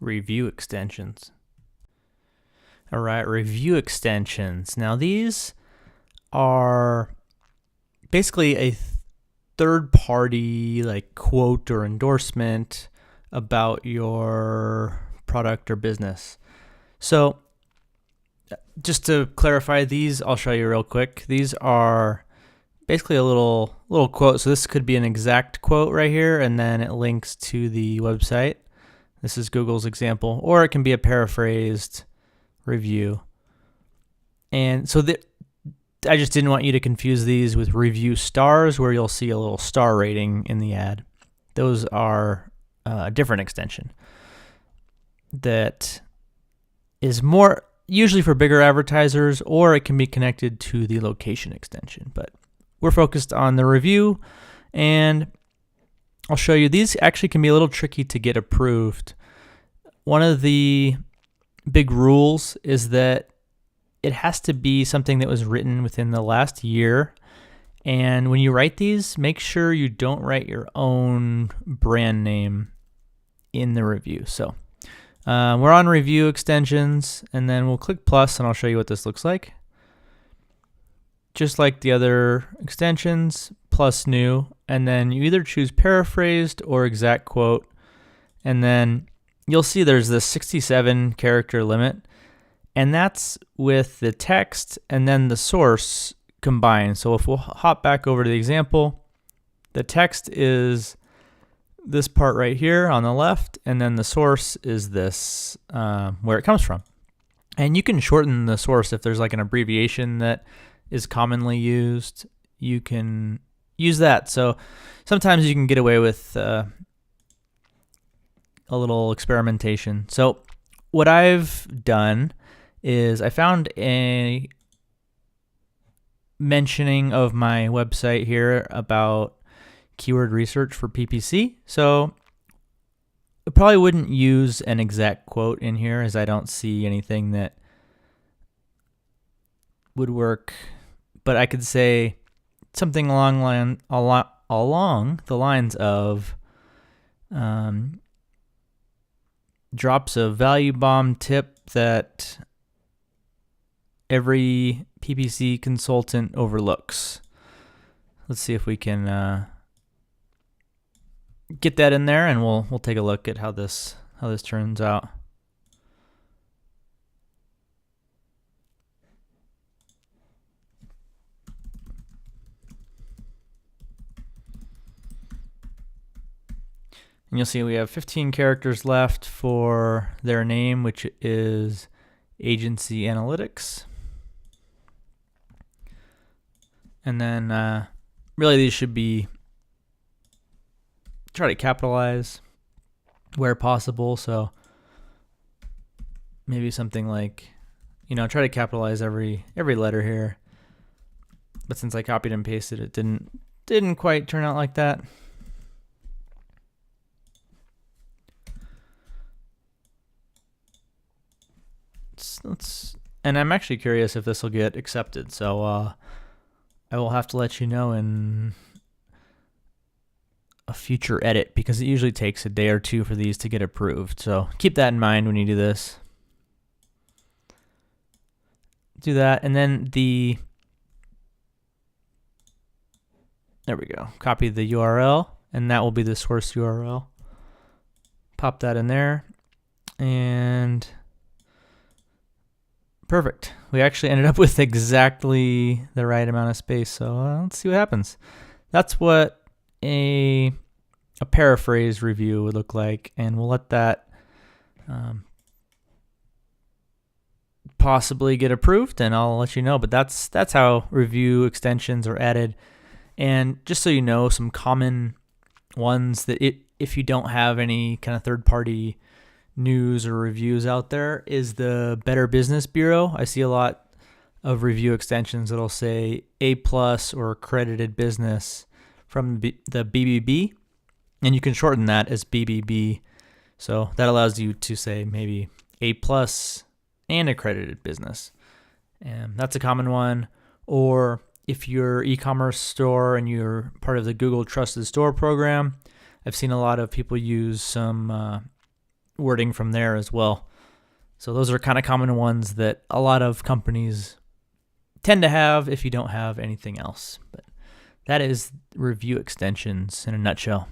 review extensions. All right, review extensions. Now these are basically a third-party like quote or endorsement about your product or business. So just to clarify these, I'll show you real quick. These are basically a little quote. So this could be an exact quote right here, and then it links to the website. This is Google's example, or it can be a paraphrased review. And so I just didn't want you to confuse these with review stars, where you'll see a little star rating in the ad. Those are a different extension that is more usually for bigger advertisers, or it can be connected to the location extension. But we're focused on the review, and I'll show you. These actually can be a little tricky to get approved. One of the big rules is that it has to be something that was written within the last year. And when you write these, make sure you don't write your own brand name in the review. So we're on review extensions, and then we'll click plus, and I'll show you what this looks like. Just like the other extensions, plus new, and then you either choose paraphrased or exact quote, and then you'll see there's this 67 character limit, and that's with the text and then the source combined. So if we'll hop back over to the example, the text is this part right here on the left, and then the source is this, where it comes from. And you can shorten the source if there's like an abbreviation that is commonly used. You can use that. So sometimes you can get away with a little experimentation. So what I've done is I found a mentioning of my website here about keyword research for PPC. So I probably wouldn't use an exact quote in here, as I don't see anything that would work. But I could say something along the lines of drops a value bomb tip that every PPC consultant overlooks. Let's see if we can get that in there, and we'll take a look at how this turns out. And you'll see we have 15 characters left for their name, which is AgencyAnalytics. And then really these should be, try to capitalize where possible. So maybe something like, try to capitalize every letter here. But since I copied and pasted, it didn't quite turn out like that. And I'm actually curious if this will get accepted. So I will have to let you know in a future edit, because it usually takes a day or two for these to get approved. So keep that in mind when you do this. Do that, and then there we go. Copy the URL, and that will be the source URL. Pop that in there, and perfect. We actually ended up with exactly the right amount of space. So let's see what happens. That's what a paraphrase review would look like, and we'll let that possibly get approved, and I'll let you know. But that's how review extensions are added. And just so you know, some common ones that if you don't have any kind of third-party news or reviews out there is the Better Business Bureau. I see a lot of review extensions that'll say A+ or accredited business from the BBB, and you can shorten that as BBB. So that allows you to say maybe A+ and accredited business. And that's a common one. Or if you're e-commerce store and you're part of the Google Trusted Store program, I've seen a lot of people use some wording from there as well. So those are kind of common ones that a lot of companies tend to have if you don't have anything else. But that is review extensions in a nutshell.